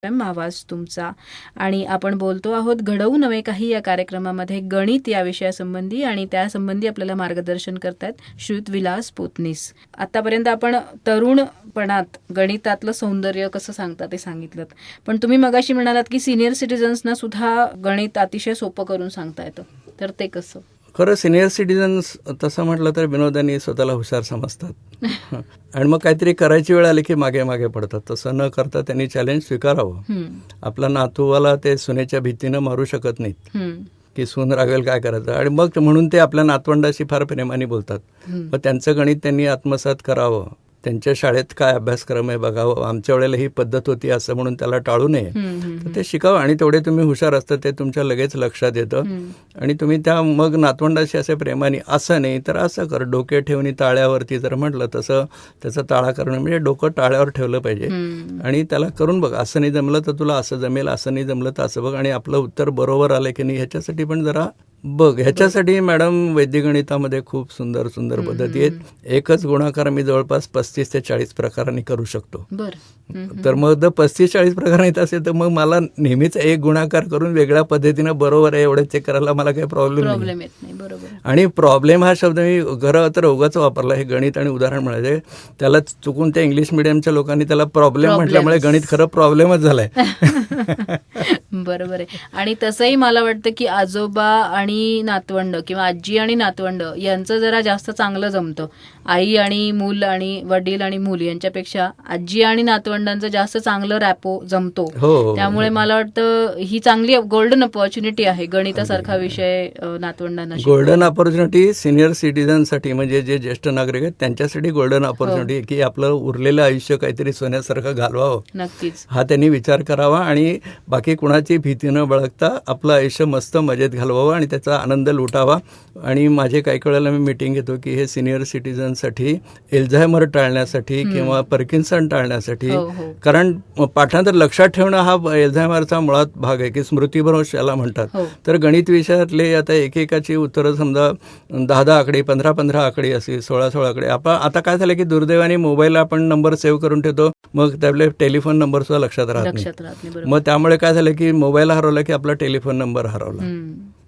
आवाज तुमचा. आणि आपण बोलतो आहोत घडवू नवे काही या कार्यक्रमामध्ये गणित या विषयासंबंधी, आणि त्यासंबंधी आपल्याला मार्गदर्शन करतात श्रीयुत विलास पोतनीस. आतापर्यंत आपण तरुणपणात गणितातलं सौंदर्य कसं सांगता ते सांगितलं, पण तुम्ही मगाशी म्हणालात की सिनियर सिटीजन्सना सुद्धा गणित अतिशय सोपं करून सांगता येतं, तर ते कसं? खरं सिनियर सिटीजन्स तसं म्हटलं तर विनोदाने स्वतःला हुशार समजतात आणि मग काहीतरी करायची वेळ आली की मागे मागे पडतात. तसं न करता त्यांनी चॅलेंज स्वीकारावं. आपला नातूवाला ते सुनेच्या भीतीनं मारू शकत नाहीत की सून रागेल काय करायचं, आणि मग म्हणून ते आपल्या नातवंडाशी फार प्रेमाने बोलतात. मग त्यांचं गणित त्यांनी आत्मसात करावं, त्यांच्या शाळेत काय अभ्यासक्रम आहे बघावं. आमच्या वेळेला ही पद्धत होती असं म्हणून त्याला टाळू नये, तर ते शिकावं. आणि तेवढे तुम्ही हुशार असता ते तुमच्या लगेच लक्षात येतं, आणि तुम्ही त्या मग नातवंडाशी असे प्रेमाने असं नाही तर असं कर, डोके ठेवून टाळ्यावरती जर म्हटलं तसं त्याचा टाळा करणं म्हणजे डोकं टाळ्यावर ठेवलं पाहिजे आणि त्याला करून बघ. असं नाही जमलं तर तुला असं जमेल, असं नाही जमलं तर असं बघ, आणि आपलं उत्तर बरोबर आलं की नाही ह्याच्यासाठी पण जरा बघ. ह्याच्यासाठी मॅडम वैद्यगणितामध्ये खूप सुंदर सुंदर पद्धती आहेत. एकच गुणाकार मी जवळपास 35 ते 40 प्रकारांनी करू शकतो. तर मग 35-40 प्रकार येत असेल तर मग मला नेहमीच एक गुणाकार करून वेगळ्या पद्धतीनं बरोबर आहे एवढं चेक करायला मला काही प्रॉब्लेम नाही. आणि प्रॉब्लेम हा शब्द मी खरं तर उगाच वापरला. हे गणित आणि उदाहरण म्हणायचे, त्याला चुकून त्या इंग्लिश मिडियमच्या लोकांनी त्याला प्रॉब्लेम म्हटल्यामुळे गणित खरं प्रॉब्लेमच झालाय. बरोबर आहे. आणि तसंही मला वाटतं की आजोबा आणि नातवंड किंवा आजी आणि नातवंड यांचं जरा जास्त चांगलं जमतं. आई आणि मूल आणि वडील आणि मूल यांच्यापेक्षा आजी आणि नातवंडांचं जास्त चांगलं रॅपो जमतो. त्यामुळे मला वाटतं ही चांगली गोल्डन अपॉर्च्युनिटी आहे गणितासारखा विषय नातवंडांना. गोल्डन अपॉर्च्युनिटी सिनियर सिटीजनसाठी म्हणजे जे ज्येष्ठ नागरिक आहेत त्यांच्यासाठी गोल्डन अपॉर्च्युनिटी की आपलं उरलेलं आयुष्य काहीतरी सोन्यासारखं घालवावं. नक्कीच हा त्यांनी विचार करावा आणि बाकी कुणाची भीती न बाळगता आपलं आयुष्य मस्त मजेत घालवावं आणि त्याचा आनंद लुटावा. आणि माझे काही वेळेला मी मीटिंग घेतो की हे सिनियर सिटीजनसाठी एल्झायमर टाळण्यासाठी किंवा पार्किन्सन टाळण्यासाठी, कारण पाठांतर लक्षात ठेवणं हा एल्झायमरचा मुळात भाग आहे की स्मृतिभ्रंश याला म्हणतात. तर गणित विषयातले आता एकेकाची उत्तरं समजा 10-10 आकडे, 15-15 आकडे असे 16-16 आकडे. आपण आता काय झालं की दुर्दैवाने मोबाईलला आपण नंबर सेव्ह करून ठेवतो, मग त्यातले टेलिफोन नंबर सुद्धा लक्षात राहत नाही. मग त्यामुळे काय झालं की मोबाईल हरवला की आपला टेलिफोन नंबर हरवला.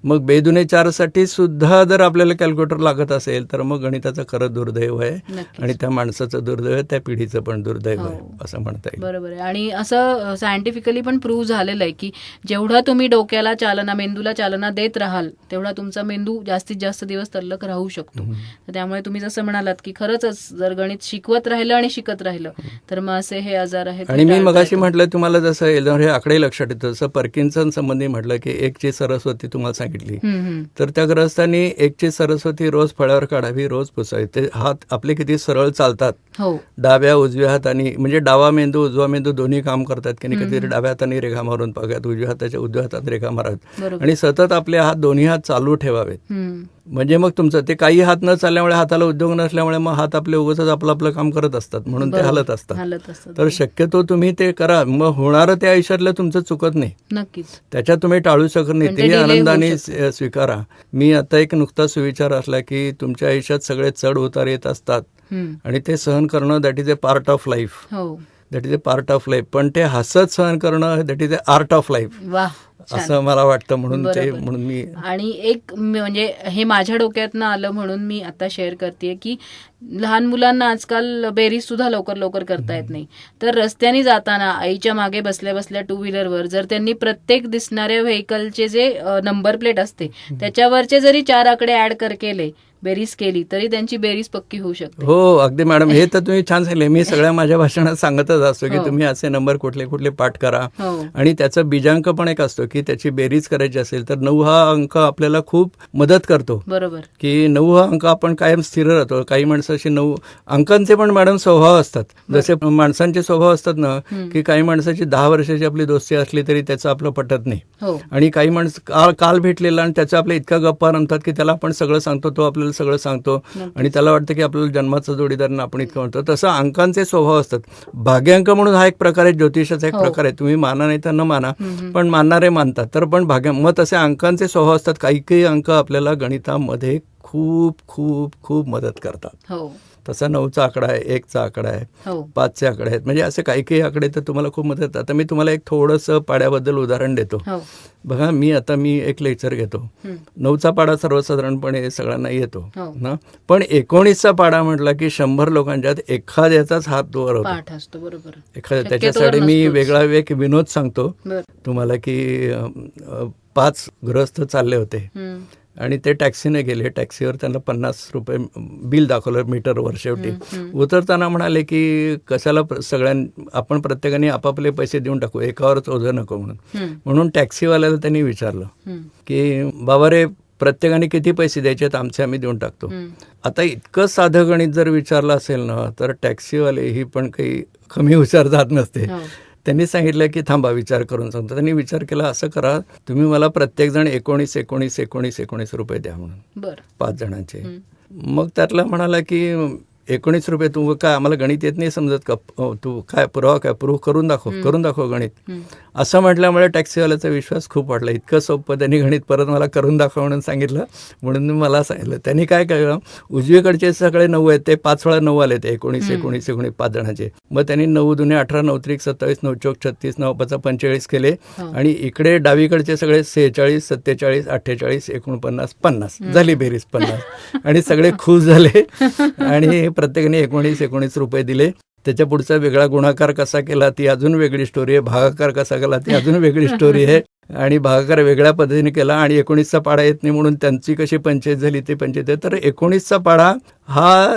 मग बेदुने 4साठी सुद्धा जर आपल्याला कॅल्क्युलेटर लागत असेल तर मग गणिताचं खरं दुर्दैव आहे आणि त्या माणसाचं दुर्दैव आहे, त्या पिढीचं पण दुर्दैव आहे असं म्हणता येईल. बरोबर आहे. आणि असं सायंटिफिकली पण प्रूव्ह झालेलं आहे की जेवढा तुम्ही डोक्याला चालना, मेंदूला चालना देत राहाल तेवढा तुमचा मेंदू जास्तीत जास्त दिवस तल्लख राहू शकतो. त्यामुळे तुम्ही जसं म्हणालात की खरंच जर गणित शिकवत राहिलं आणि शिकत राहिलं तर मग असे हे आजार आहेत. आणि मी मगाशी म्हटलं तुम्हाला जसं हे आकडे लक्षात येतं तसं पार्किन्सन संबंधी म्हटलं की 1ची सरस्वती तुम्हाला तर त्या ग्रस्तांनी 1ची सरस्वती रोज फळ्यावर काढावी, रोज पुसावी. ते हात आपले किती सरळ चालतात, डाव्या उजव्या हाताने, म्हणजे डावा मेंदू उजवा मेंदू दोन्ही काम करतात की नाही. कधी डाव्या हाताने रेखा मारून बघात, उजव्या हाताच्या उजव्या हातात रेखा माराव्यात, आणि सतत आपले हात दोन्ही हात चालू ठेवावेत. म्हणजे मग तुमचं ते काही हात न चालल्यामुळे, हाताला उद्योग नसल्यामुळे मग हात आपले उगाच आपलं आपलं काम करत असतात म्हणून ते हलत असतात. तर शक्यतो तुम्ही ते करा, मग होणारं त्या आयुष्यातलं तुमचं चुकत नाही. नक्कीच त्याच्यात तुम्ही टाळू शकत नाही, ते आनंदाने स्वीकारा. मी आता एक नुकता सुविचार असला की तुमच्या आयुष्यात सगळे चढ उतार येत असतात आणि ते सहन करणं that is a part of life. That is a part of life. पण ते हसत सहन करणं that is a art of life असं मला वाटतं. म्हणून मी आणि एक म्हणजे हे माझ्या डोक्यातनं आलं म्हणून मी आता शेअर करते की लहान मुलांना आजकाल बेरीज सुद्धा लवकर लवकर करता येत नाही. तर रस्त्याने जाताना आईच्या मागे बसल्या बसल्या 2 व्हीलरवर जर त्यांनी प्रत्येक दिसणाऱ्या व्हेकलचे जे नंबर प्लेट असते त्याच्यावरचे जरी 4 आकडे ऍड केले, बेरीज केली, तरी त्यांची बेरीज पक्की होऊ शकते. हो अगदी मॅडम, हे तर तुम्ही छान सांगितले. मी सगळ्या माझ्या भाषणात सांगतच असतो की तुम्ही असे नंबर कुठले कुठले पाठ करा. आणि त्याचा बीजांक पण एक असतो की त्याची बेरीज करायची असेल तर 9 हा अंक आपल्याला खूप मदत करतो. बरोबर की 9 हा अंक आपण कायम स्थिर राहतो. काही माणसाचे 9 अंकांचे पण मॅडम स्वभाव असतात. जसे माणसांचे स्वभाव असतात ना की काही माणसाची 10 वर्षाची आपली दोस्ती असली तरी त्याचं आपलं पटत नाही. आणि काही माणसं काल भेटलेला आणि त्याचा आपल्या इतका गप्पा रमतात की त्याला आपण सगळं सांगतो, तो आपल्याला सगळं सांगतो आणि त्याला वाटतं की आपल्याला जन्माचा जोडीदार आपण इतकं म्हणतो. तसं अंकांचे स्वभाव असतात. भाग्यांक म्हणून हा एक प्रकार आहे, ज्योतिषाचा एक प्रकार आहे. तुम्ही माना नाही तर न माना, पण मानणारे मानतात. तर पण मग तसे अंकांचे स्वभाव असतात. काही काही अंक आपल्याला गणितामध्ये खूप खूप खूप मदत करतात. तसा 9चा आकडा आहे, 1चा आकडा आहे, हो 5चे आकडे आहेत. म्हणजे असे काही काही आकडे तर तुम्हाला खूप मदत होतात. आता मी तुम्हाला एक थोडंसं पाड्याबद्दल उदाहरण देतो. हो बघा, मी एक लेक्चर घेतो. हं. 9चा पाडा सर्वसाधारणपणे सगळ्यांना येतो हो. ना, पण 19चा पाडा म्हटला की 100 लोकांच्यात एखाद्याचाच हात वर होतो. पाठ असतो, बरोबर. एखाद्या शक्यतोवर त्याच्यासाठी मी नसतोच. वेगळा एक विनोद सांगतो बर. तुम्हाला की 5 गृहस्थ चालले होते हं. आणि ते टॅक्सीने गेले. टॅक्सीवर त्यांना 50 रुपये बिल दाखवलं मीटरवर. शेवटी उतरताना म्हणाले की कशाला आपण प्रत्येकाने आपापले पैसे देऊन टाकू, एकावरच ओझं नको हं. म्हणून टॅक्सीवाल्याला त्यांनी विचारलं हं. की बाबा रे, प्रत्येकाने किती पैसे द्यायचे आहेत, आमचे आम्ही देऊन टाकतो. हं. आता इतकं साधं गणित जर विचारलं असेल ना, तर टॅक्सीवाले ही पण काही कमी हुशार जात नसते. हो. त्यांनी सांगितलं की थांबा, विचार करून सांगतो. त्यांनी विचार केला, असं करा तुम्ही मला प्रत्येकजण 19 रुपये द्या म्हणून, बर. 5 जणांचे. हं. मग त्यातला म्हणाला की 19 रुपये, तू काय आम्हाला गणित येत नाही समजत का, तू काय पुरावा काय, प्रूव्ह करून दाखव गणित. हं. असं म्हटल्यामुळे टॅक्सीवाल्याचा विश्वास खूप वाढला. इतकं सोपं त्यांनी गणित परत मला करून दाखव म्हणून सांगितलं. म्हणून मी मला सांगितलं. त्यांनी काय केलं, उजवीकडचे सगळे 9 आहेत, ते 5 वेळा 9 आले, ते 19 5 जणांचे. मग त्यांनी 9 दुने 18, 9 त्रिक 27, 9 चौक 36, 9 5 45 केले. हो. आणि इकडे डावीकडचे सगळे 46, 47, 48, 49, 50 झाली बेरीज 50. आणि सगळे खुश झाले आणि प्रत्येकाने 19 रुपये दिले. त्याच्या पुढचा वेगळा गुणाकार कसा केला ती अजून वेगळी स्टोरी आहे, भागाकार कसा केला ती अजून वेगळी स्टोरी आहे. आणि भागाकार वेगळ्या पद्धतीने केला आणि 19चा पाडा येत नाही म्हणून त्यांची कशी पंचायत झाली ते पंचायत आहे. तर 19चा पाडा हा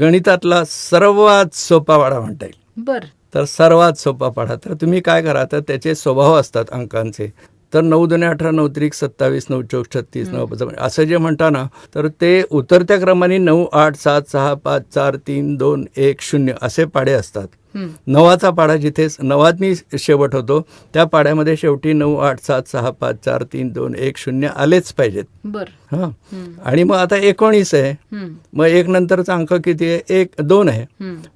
गणितातला सर्वात सोपा पाडा म्हणता येईल. बर. तर सर्वात सोपा पाडा. तर तुम्ही काय करा, तर त्याचे स्वभाव असतात अंकांचे. तर 9 दुने 18, 9 त्रिक 27, 9 चौक 36, 9 5 असं जे म्हणता ना, तर ते उतरत्या क्रमाने 9, 8, 7, 6, 5, 4, 3, 2, 1, 0 असे पाडे असतात. 9चा पाडा जिथे 9नी शेवट होतो त्या पाड्यामध्ये शेवटी 9, 8, 7, 6, 5, 4, 3, 2, 1, 0 आलेच पाहिजेत. बर. हां. आणि मग आता 19 आहे, मग 1 नंतरचा अंक किती आहे, 1 2 आहे.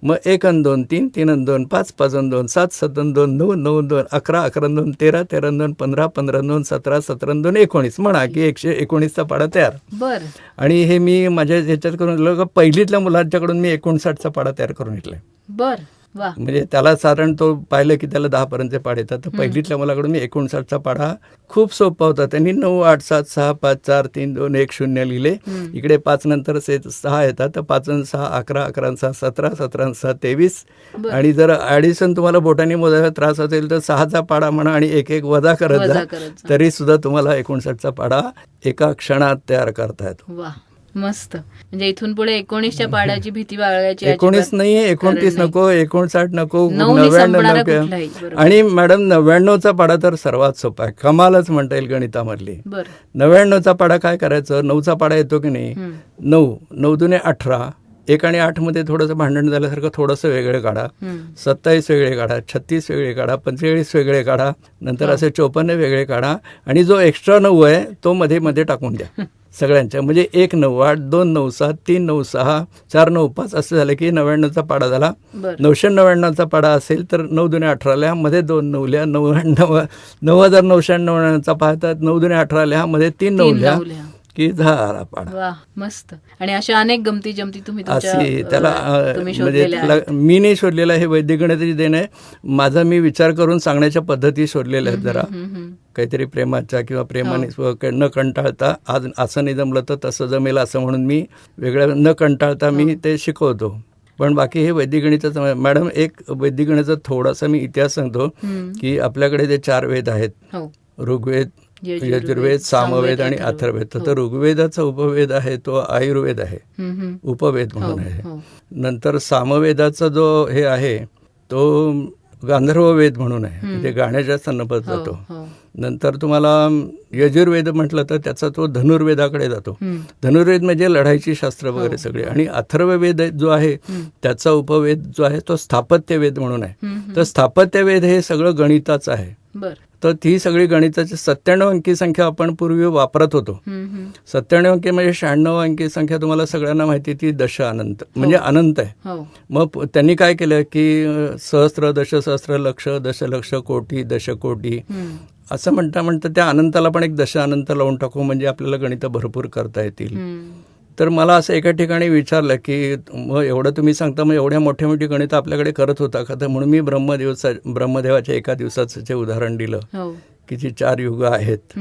मग 1 आणि 2 3, 3 आणि 2 5, 5 आणि 2 7, 7 आणि 2 9, 9 आणि 2 11, 11 आणि 2 13, 13 आणि 2 15, 15 आणि 2 17, 17 आणि 2 19 म्हणा की 119चा पाडा तयार. बर. आणि हे मी माझ्या ह्याच्यात करून घेतलं का, पहिलीतल्या मुलांच्याकडून मी 59चा पाडा तयार करून घेतलाय. बर. वा. म्हणजे त्याला साधारण तो पाहिलं की त्याला 10 पर्यंतचे पाडे येतात. तर पहिलीतल्या मुलाकडून मी 59चा पाडा खूप सोपा होता. त्यांनी 9, 8, 7, 6, 5, 4, 3, 2, 1, 0 लिहिले. इकडे 5 नंतर 6 येतात, तर 5 आणि 6 11, 11 आणि 6 17, 17 आणि 6 23. आणि जर ॲडिशन तुम्हाला बोटाने मोजायला त्रास असेल तर 6चा पाडा म्हणा आणि एक एक वजा करत जा, तरी सुद्धा तुम्हाला 59चा पाडा एका क्षणात तयार करता येतो. वा, मस्त. म्हणजे इथून पुढे 19च्या पाड्याची भीती बाळगायची. 19 नाहीये, 29 नको, 59 नको, 99 नको. आणि मॅडम 99चा पाडा तर सर्वात सोपा आहे, कमालच म्हणता येईल गणितामधली. 99चा पाडा काय करायचं, 9चा पाडा येतो की नाही, 9 9 दुने 18, 1 आणि 8 मध्ये थोडंसं भांडण झाल्यासारखं थोडंसं वेगळे काढा, 27 वेगळे काढा, 36 वेगळे काढा, 45 वेगळे काढा, नंतर असे 54 वेगळे काढा आणि जो एक्स्ट्रा 9 आहे तो मध्ये मध्ये टाकून द्या सगळ्यांच्या. म्हणजे 1 9 8, 2 9 7, 3 9 6, 4 9 5 असं झालं की 99चा पाडा झाला. 999चा पाडा असेल तर 9 दुने 18 लिहा, मध्ये 2 9 लिहा, 9999चा पाहतात 9 दुने 18 लिहा, मध्ये 3 9 लिहा की झाला पाडा. वा, मस्त. आणि अशा अनेक गमती जमती तुम्ही त्याला म्हणजे मी नाही शोधलेला, हे वैदिक गणिताची देण आहे. माझा मी विचार करून सांगण्याच्या पद्धती शोधलेल्या आहेत. जरा काहीतरी प्रेमाच्या किंवा प्रेमाने न कंटाळता, आज असं नाही जमलं तर तसं जमेल असं म्हणून मी वेगळ्या न कंटाळता मी ते शिकवतो. पण बाकी हे वैदिक गणिताचं. मॅडम, एक वैदिक गणिताचा थोडासा मी इतिहास सांगतो की आपल्याकडे जे 4 वेद आहेत, ऋग्वेद, यजुर्वेद, सामवेद आणि अथर्ववेद. तर ऋग्वेदाचा उपवेद आहे तो आयुर्वेद आहे, उपवेद म्हणून आहे. नंतर सामवेदाचा जो हे आहे तो गांधर्व वेद म्हणून आहे, म्हणजे गाण्याच्या संदर्भात जातो. नंतर तुम्हाला यजुर्वेद म्हटलं तर त्याचा तो धनुर्वेदाकडे जातो. धनुर्वेद म्हणजे लढाईची शास्त्र वगैरे सगळे. आणि अथर्ववेद जो आहे त्याचा उपवेद जो आहे तो स्थापत्यवेद म्हणून आहे. तर स्थापत्यवेद हे सगळं गणिताचं आहे. तर ती सगळी गणिताची 97 अंकी संख्या आपण पूर्वी वापरत होतो. 97 अंकी म्हणजे 96 अंकी संख्या तुम्हाला सगळ्यांना माहिती, ती दश अनंत म्हणजे अनंत आहे. मग त्यांनी काय केलं की सहस्त्र, दशसहस्त्र, लक्ष, दशलक्ष, कोटी, दशकोटी असं म्हणता म्हणता त्या अनंताला पण एक दश अनंत लावून टाकू, म्हणजे आपल्याला गणित भरपूर करता येतील. तर मला असं एका ठिकाणी विचारलं की मग एवढं तुम्ही सांगता, मग एवढ्या मोठ्या मोठी गणितं आपल्याकडे करत होता का? तर म्हणून मी ब्रह्मदेवाच्या एका दिवसाचं जे उदाहरण दिलं हो. की जी 4 युग आहेत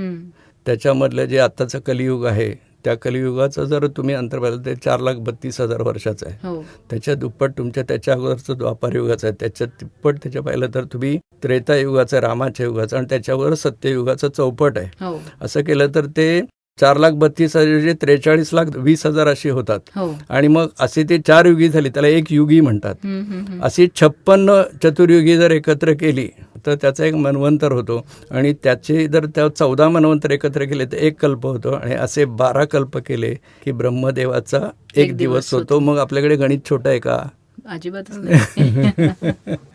त्याच्यामधलं जे आत्ताचं कलियुग आहे त्या कलियुगाचं जर तुम्ही अंतर पाहिलं तर 4,32,000 वर्षाचं आहे. हो. त्याच्या दुप्पट त्याच्या अगोदरचं द्वापार युगाचं आहे, त्याच्या तिप्पट त्याच्या पाहिलं तर तुम्ही त्रेतायुगाचं, रामाच्या युगाचं, आणि त्याच्यावर सत्ययुगाचं चौपट आहे. हो. असं केलं तर ते 4,32,000 43,20,000 अशी होतात. हो. आणि मग असे ते 4 युगी झाली, त्याला एक युगी म्हणतात. अशी 56 चतुर्युगी जर एकत्र केली तर त्याचा एक मन्वंतर होतो, आणि त्याचे जर त्या 14 मन्वंतर एकत्र केले तर एक कल्प होतो, आणि असे 12 कल्प केले की ब्रह्मदेवाचा एक दिवस होतो. मग आपल्याकडे गणित छोटं आहे का? अजिबातच नाही.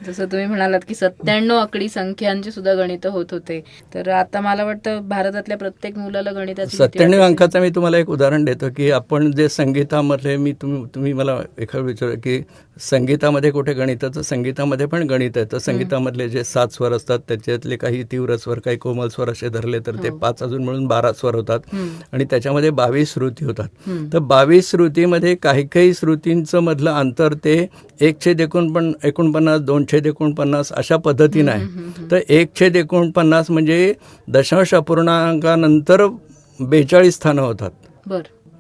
जसं तुम्ही म्हणालात की 97 आकडी संख्यांची सुद्धा गणितं होत होते, तर आता मला वाटतं भारतातल्या प्रत्येक मुलाला गणिताची 97 अंकाचं मी तुम्हाला एक उदाहरण देतो की आपण जे संगीतामधले तुम्ही मला एखादं विचारलं की संगीतामध्ये कुठे गणिताचं, संगीतामध्ये पण गणित आहे. तर संगीतामधले जे 7 स्वर असतात त्याच्यातले काही तीव्र स्वर, काही कोमल स्वर असे धरले तर ते 5 अजून मिळून 12 स्वर होतात, आणि त्याच्यामध्ये 22 श्रुती होतात. तर 22 श्रुतीमध्ये काही काही श्रुतींचं मधलं अंतर ते 1/49, 2/49 अशा पद्धतीनं आहे. तर 1/49 म्हणजे दशांश अपूर्णांकानंतर 42 स्थानं होतात.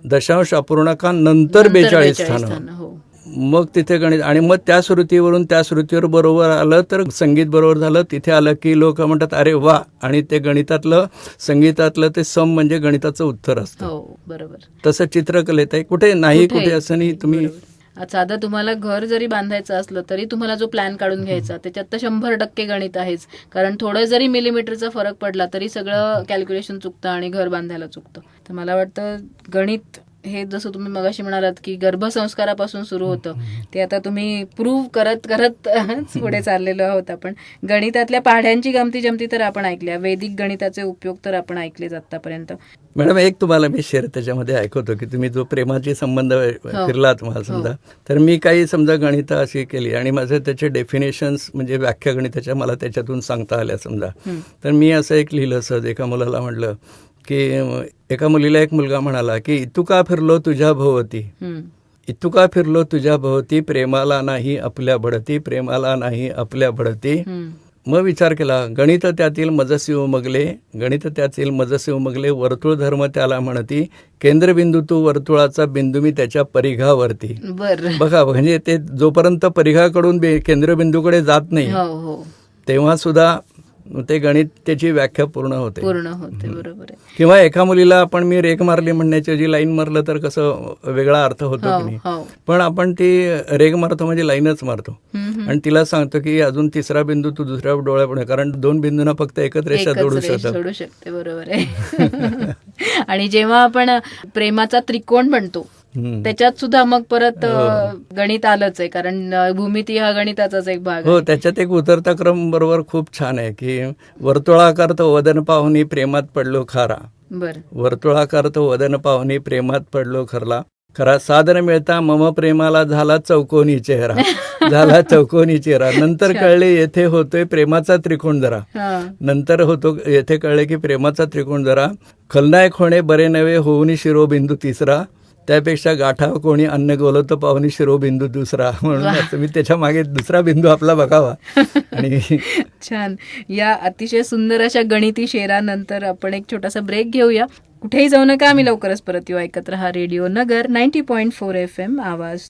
दशांश अपूर्णांकानंतर 42 स्थानं. मग तिथे गणित, आणि मग त्या श्रुतीवरून त्या श्रुतीवर बरोबर आलं तर संगीत बरोबर झालं. तिथे आलं की लोक म्हणतात अरे वा, आणि ते गणितातलं, संगीतातलं ते सम म्हणजे गणिताचं उत्तर असतं. बरोबर. तसं चित्रकलेत आहे, कुठे नाही कुठे असं नाही. तुम्ही साधं तुम्हाला घर जरी बांधायचं असलं तरी तुम्हाला जो प्लॅन काढून घ्यायचा त्याच्यात तर 100% गणित आहेच, कारण थोडं जरी मिलीमीटरचा फरक पडला तरी सगळं कॅल्क्युलेशन चुकतं आणि घर बांधायला चुकतं. तर मला वाटतं गणित हे जसं तुम्ही मगाशी म्हणालात की गर्भसंस्कारापासून सुरू होतं, ते आता तुम्ही प्रूव्ह करत करत पुढे चाललेलो आहोत आपण. गणितातल्या पाढ्यांची गमती जमती तर आपण ऐकल्या, वैदिक गणिताचे उपयोग तर आपण ऐकलेच आतापर्यंत. मॅडम एक तुम्हाला मी शेअर त्याच्यामध्ये ऐकवतो की तुम्ही जो प्रेमाचे संबंध फिरला तुम्हाला समजा, तर मी काही समजा गणितं अशी केली आणि माझे त्याचे डेफिनेशन्स म्हणजे व्याख्या गणिताच्या मला त्याच्यातून सांगता आल्या समजा. तर मी असं एक लिहिलं सहज, एका मुलाला म्हटलं की एका मुलीला एक मुलगा म्हणाला की इतुका फिरलो तुझ्या भोवती, इतुका फिरलो तुझ्या भोवती, प्रेमाला नाही आपल्या बढती, प्रेमाला नाही आपल्या बढती. मग विचार केला, गणित त्यातील मजसी उमगले, गणित त्यातील मजसी उमगले, वर्तुळ धर्म त्याला म्हणती, केंद्रबिंदू तू वर्तुळाचा बिंदू मी त्याच्या परिघावरती. बघा, म्हणजे ते जोपर्यंत परिघाकडून केंद्रबिंदूकडे जात नाही तेव्हा सुद्धा ते गणित त्याची व्याख्या पूर्ण होते. बरोबर आहे. किंवा एका मुलीला आपण मी रेग मारली म्हणण्याची जी लाईन मारलं तर कसं वेगळा अर्थ होतो की नाही, पण आपण ती रेग मारतो म्हणजे लाईनच मारतो, आणि तिला सांगतो की अजून तिसरा बिंदू तू दुसऱ्या डोळ्यापुढे, कारण 2 बिंदूंना फक्त एकच रेषा जोडू शकते. बरोबर आहे. आणि जेव्हा आपण प्रेमाचा त्रिकोण बनतो त्याच्यात सुद्धा मग परत गणित आलंच आहे, कारण भूमिती हा गणिताचाच एक भाग. हो, त्याच्यात एक उतरता क्रम बरोबर खूप छान आहे की वर्तुळाकार तो वदन पाहुनी प्रेमात पडलो खारा. वर्तुळाकार तो वदन पाहुनी प्रेमात पडलो खरा, साधन मिळता मम प्रेमाला झाला चौकोनी चेहरा, झाला चौकोनी चेहरा. नंतर कळले येथे होतोय प्रेमाचा त्रिकोण जरा, नंतर होतो येथे कळले की प्रेमाचा त्रिकोण जरा, खलनायक होणे बरे नव्हे होऊनी शिरोबिंदू तिसरा, त्यापेक्षा गाठा कोणी अन्न गोलत पाहुणी शिरोबिंदू दुसरा. म्हणून मी त्याच्या मागे दुसरा बिंदू आपला बघावा. आणि छान, या अतिशय सुंदर अशा गणिती शेरानंतर आपण एक छोटासा ब्रेक घेऊया. कुठेही जाऊ नका, आम्ही लवकरच परत येऊ. ऐकत रहा रेडिओ नगर 90.4 FM आवाज